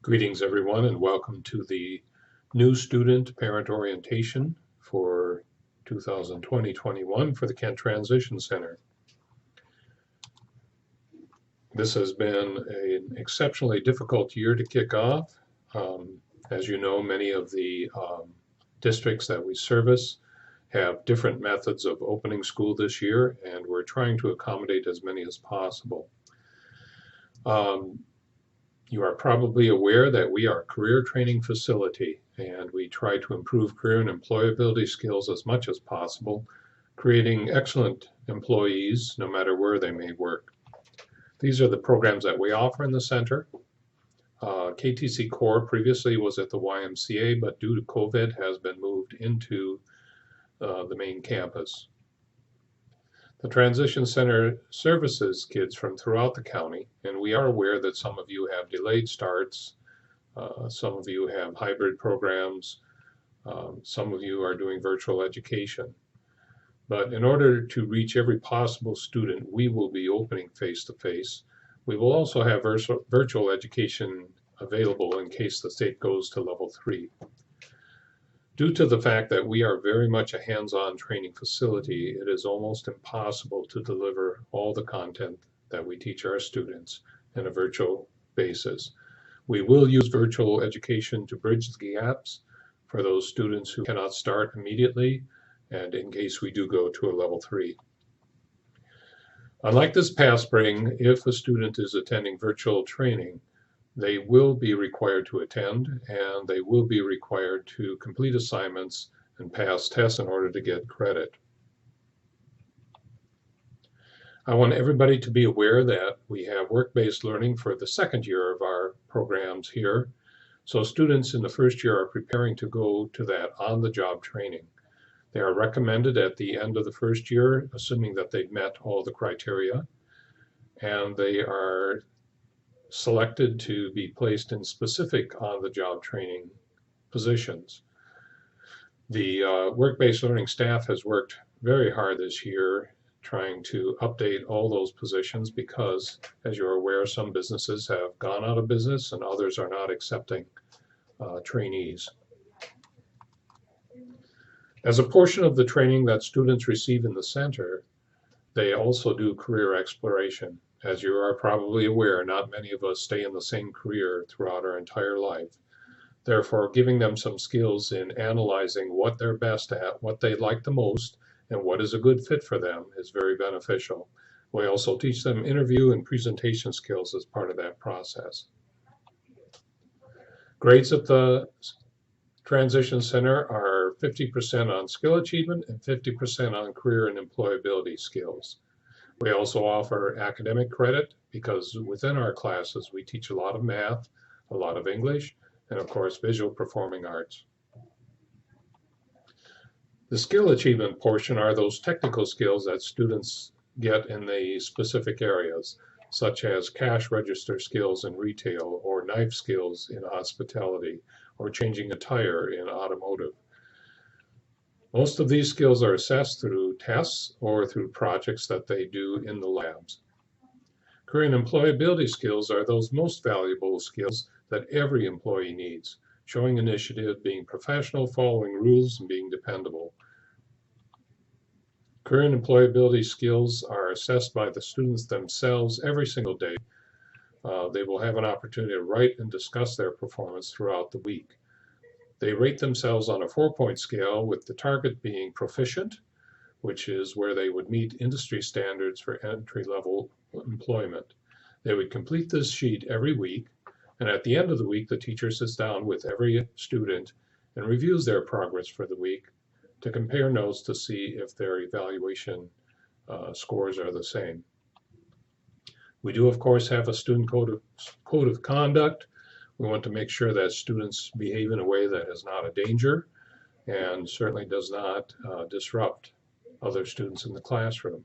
Greetings, everyone, and welcome to the new student parent orientation for 2020-21 for the Kent Transition Center. This has been an exceptionally difficult year to kick off. As you know, many of the districts that we service have different methods of opening school this year, and we're trying to accommodate as many as possible. You are probably aware that we are a career training facility, and we try to improve career and employability skills as much as possible, creating excellent employees no matter where they may work. These are the programs that we offer in the center. KTC Core previously was at the YMCA, but due to COVID has been moved into the main campus. The Transition Center services kids from throughout the county, and we are aware that some of you have delayed starts, some of you have hybrid programs, some of you are doing virtual education. But in order to reach every possible student, we will be opening face-to-face. We will also have virtual education available in case the state goes to level 3. Due to the fact that we are very much a hands-on training facility, it is almost impossible to deliver all the content that we teach our students in a virtual basis. We will use virtual education to bridge the gaps for those students who cannot start immediately, and in case we do go to a level 3. Unlike this past spring, if a student is attending virtual training, they will be required to attend, and they will be required to complete assignments and pass tests in order to get credit. I want everybody to be aware that we have work-based learning for the second year of our programs here. So students in the first year are preparing to go to that on-the-job training. They are recommended at the end of the first year, assuming that they've met all the criteria, and they are selected to be placed in specific on-the-job training positions. The work-based learning staff has worked very hard this year trying to update all those positions because, as you're aware, some businesses have gone out of business and others are not accepting trainees. As a portion of the training that students receive in the center, they also do career exploration. As you are probably aware, not many of us stay in the same career throughout our entire life. Therefore, giving them some skills in analyzing what they're best at, what they like the most, and what is a good fit for them is very beneficial. We also teach them interview and presentation skills as part of that process. Grades at the Transition Center are 50% on skill achievement and 50% on career and employability skills. We also offer academic credit because within our classes we teach a lot of math, a lot of English, and of course visual performing arts. The skill achievement portion are those technical skills that students get in the specific areas, such as cash register skills in retail, or knife skills in hospitality, or changing a tire in automotive. Most of these skills are assessed through tests or through projects that they do in the labs. Career and employability skills are those most valuable skills that every employee needs, showing initiative, being professional, following rules, and being dependable. Career and employability skills are assessed by the students themselves every single day. They will have an opportunity to write and discuss their performance throughout the week. They rate themselves on a 4-point scale, with the target being proficient, which is where they would meet industry standards for entry-level employment. They would complete this sheet every week, and at the end of the week, the teacher sits down with every student and reviews their progress for the week to compare notes to see if their evaluation scores are the same. We do, of course, have a student code of conduct. We want to make sure that students behave in a way that is not a danger and certainly does not disrupt other students in the classroom.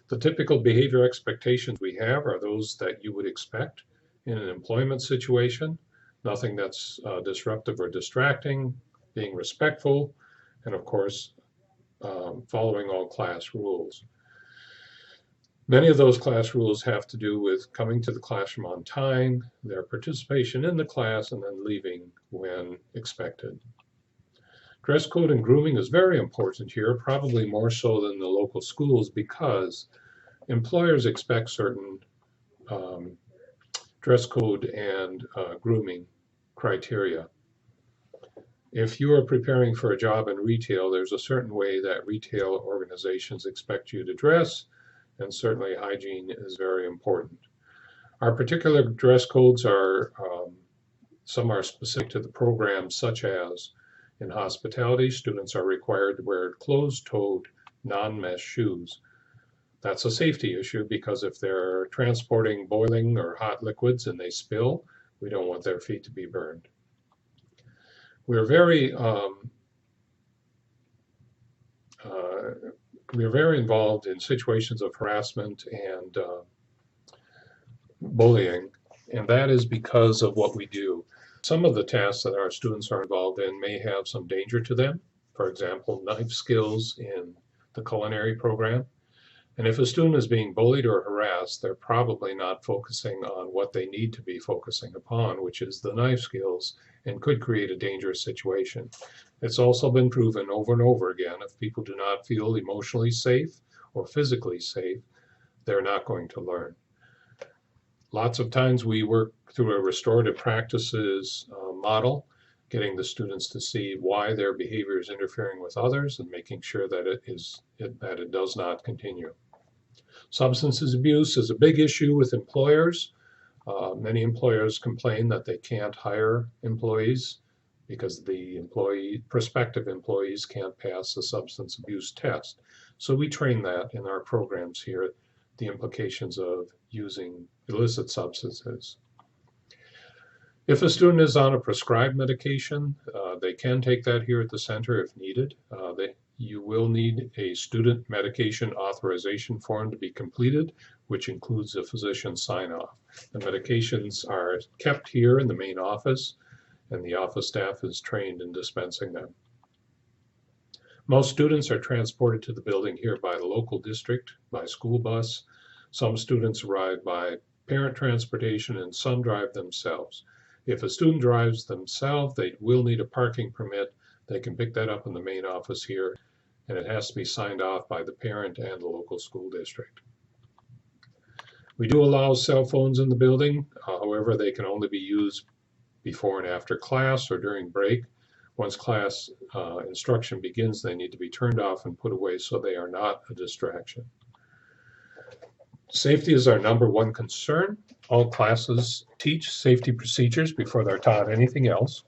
The typical behavior expectations we have are those that you would expect in an employment situation. Nothing that's disruptive or distracting, being respectful, and of course, following all class rules. Many of those class rules have to do with coming to the classroom on time, their participation in the class, and then leaving when expected. Dress code and grooming is very important here, probably more so than the local schools, because employers expect certain dress code and grooming criteria. If you are preparing for a job in retail, there's a certain way that retail organizations expect you to dress, and certainly hygiene is very important. Our particular dress codes are, some are specific to the program, such as in hospitality, students are required to wear closed-toed, non-mesh shoes. That's a safety issue because if they're transporting boiling or hot liquids and they spill, we don't want their feet to be burned. We're very involved in situations of harassment and bullying, and that is because of what we do. Some of the tasks that our students are involved in may have some danger to them. For example, knife skills in the culinary program. And if a student is being bullied or harassed, they're probably not focusing on what they need to be focusing upon, which is the knife skills, and could create a dangerous situation. It's also been proven over and over again, if people do not feel emotionally safe or physically safe, they're not going to learn. Lots of times we work through a restorative practices model, getting the students to see why their behavior is interfering with others and making sure that it does not continue. Substance abuse is a big issue with employers. Many employers complain that they can't hire employees because the prospective employees can't pass the substance abuse test. So we train that in our programs here, the implications of using illicit substances. If a student is on a prescribed medication, they can take that here at the center if needed. You will need a student medication authorization form to be completed, which includes a physician sign-off. The medications are kept here in the main office, and the office staff is trained in dispensing them. Most students are transported to the building here by the local district, by school bus. Some students arrive by parent transportation, and some drive themselves. If a student drives themselves, they will need a parking permit. They can pick that up in the main office here, and it has to be signed off by the parent and the local school district. We do allow cell phones in the building. However, they can only be used before and after class or during break. Once class instruction begins, they need to be turned off and put away so they are not a distraction. Safety is our number one concern. All classes teach safety procedures before they're taught anything else.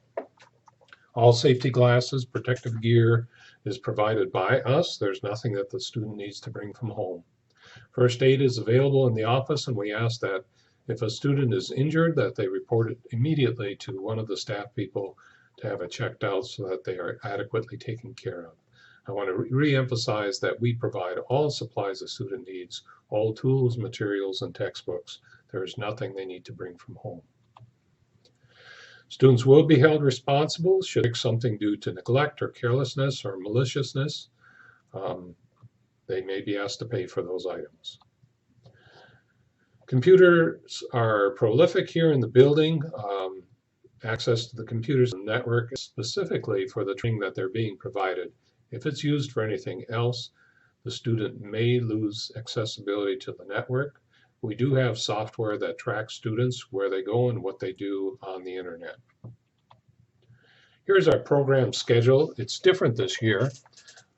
All safety glasses, protective gear is provided by us. There's nothing that the student needs to bring from home. First aid is available in the office, and we ask that if a student is injured, that they report it immediately to one of the staff people to have it checked out so that they are adequately taken care of. I want to re-emphasize that we provide all supplies a student needs, all tools, materials, and textbooks. There is nothing they need to bring from home. Students will be held responsible should something due to neglect or carelessness or maliciousness. They may be asked to pay for those items. Computers are prolific here in the building. Access to the computers and network is specifically for the training that they're being provided. If it's used for anything else, the student may lose accessibility to the network. We do have software that tracks students, where they go and what they do on the internet. Here's our program schedule. It's different this year.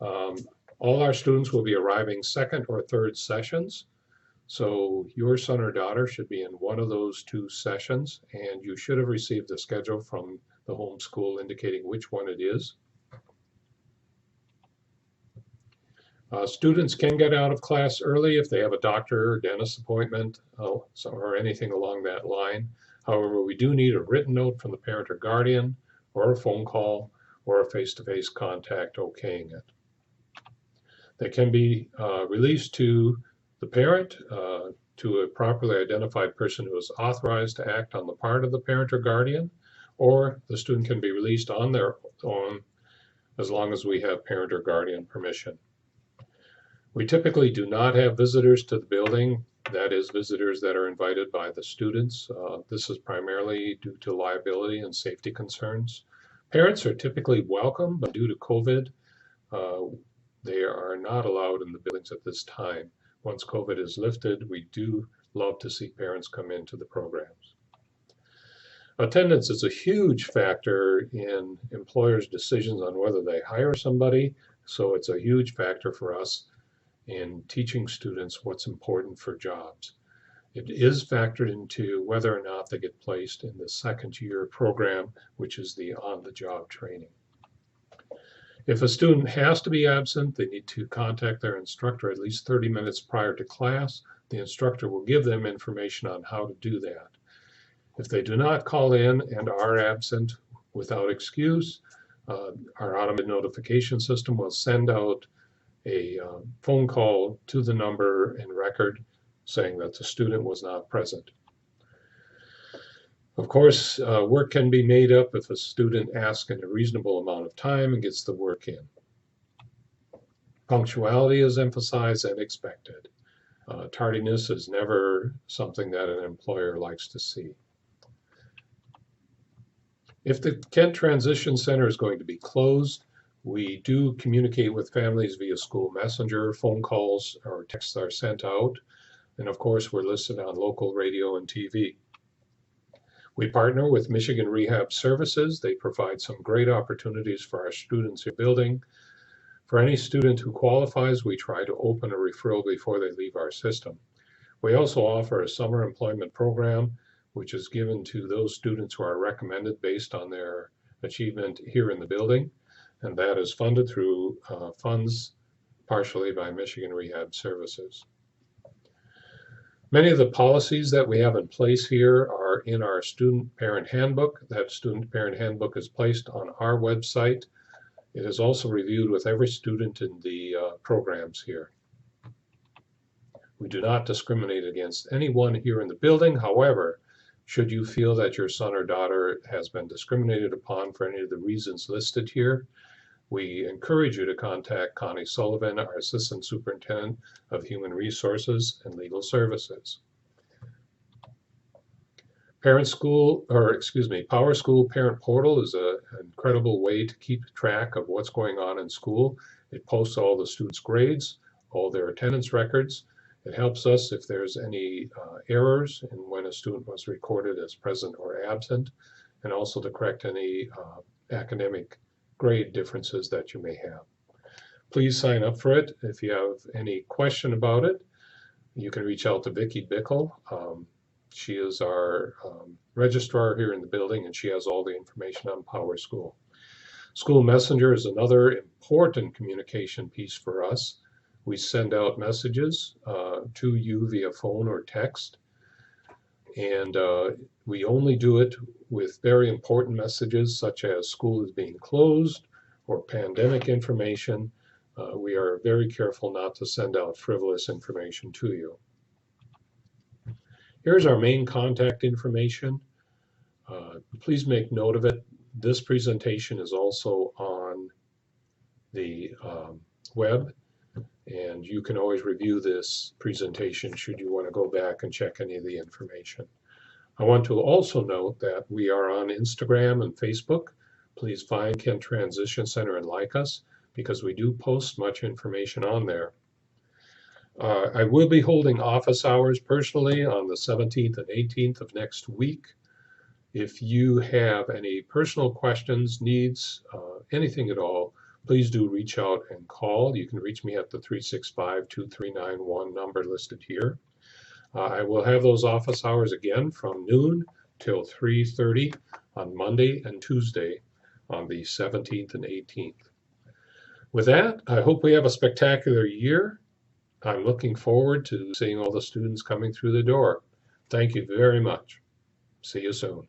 All our students will be arriving second or third sessions. So your son or daughter should be in one of those two sessions, and you should have received the schedule from the home school indicating which one it is. Students can get out of class early if they have a doctor or dentist appointment or anything along that line. However, we do need a written note from the parent or guardian, or a phone call, or a face-to-face contact okaying it. They can be released to the parent, to a properly identified person who is authorized to act on the part of the parent or guardian, or the student can be released on their own as long as we have parent or guardian permission. We typically do not have visitors to the building. That is, visitors that are invited by the students. This is primarily due to liability and safety concerns. Parents are typically welcome, but due to COVID, uh, they are not allowed in the buildings at this time. Once COVID is lifted, we do love to see parents come into the programs. Attendance is a huge factor in employers' decisions on whether they hire somebody, so it's a huge factor for us in teaching students what's important for jobs. It is factored into whether or not they get placed in the second year program, which is the on-the-job training. If a student has to be absent, they need to contact their instructor at least 30 minutes prior to class. The instructor will give them information on how to do that. If they do not call in and are absent without excuse, our automated notification system will send out a phone call to the number and record saying that the student was not present. Of course, work can be made up if a student asks in a reasonable amount of time and gets the work in. Punctuality is emphasized and expected. Tardiness is never something that an employer likes to see. If the Kent Transition Center is going to be closed, we do communicate with families via school messenger, phone calls or texts are sent out, and of course we're listed on local radio and TV. We partner with Michigan Rehab Services. They provide some great opportunities for our students in building. For any student who qualifies, we try to open a referral before they leave our system. We also offer a summer employment program, which is given to those students who are recommended based on their achievement here in the building. And that is funded through funds partially by Michigan Rehab Services. Many of the policies that we have in place here are in our student parent handbook. That student parent handbook is placed on our website. It is also reviewed with every student in the programs here. We do not discriminate against anyone here in the building. However, should you feel that your son or daughter has been discriminated upon for any of the reasons listed here, we encourage you to contact Connie Sullivan, our Assistant Superintendent of Human Resources and Legal Services. Power School Parent Portal is an incredible way to keep track of what's going on in school. It posts all the students' grades, all their attendance records. It helps us if there's any errors in when a student was recorded as present or absent, and also to correct any academic grade differences that you may have. Please sign up for it. If you have any question about it, you can reach out to Vicki Bickle. She is our registrar here in the building, and she has all the information on Power School. School Messenger is another important communication piece for us. We send out messages to you via phone or text, and we only do it with very important messages such as school is being closed or pandemic information. We are very careful not to send out frivolous information to you. Here's our main contact information. Please make note of it. This presentation is also on the web, and you can always review this presentation should you want to go back and check any of the information. I want to also note that we are on Instagram and Facebook. Please find Kent Transition Center and like us, because we do post much information on there. I will be holding office hours personally on the 17th and 18th of next week. If you have any personal questions, needs, anything at all, please do reach out and call. You can reach me at the 365-2391 number listed here. I will have those office hours again from noon till 3:30 on Monday and Tuesday on the 17th and 18th. With that, I hope we have a spectacular year. I'm looking forward to seeing all the students coming through the door. Thank you very much. See you soon.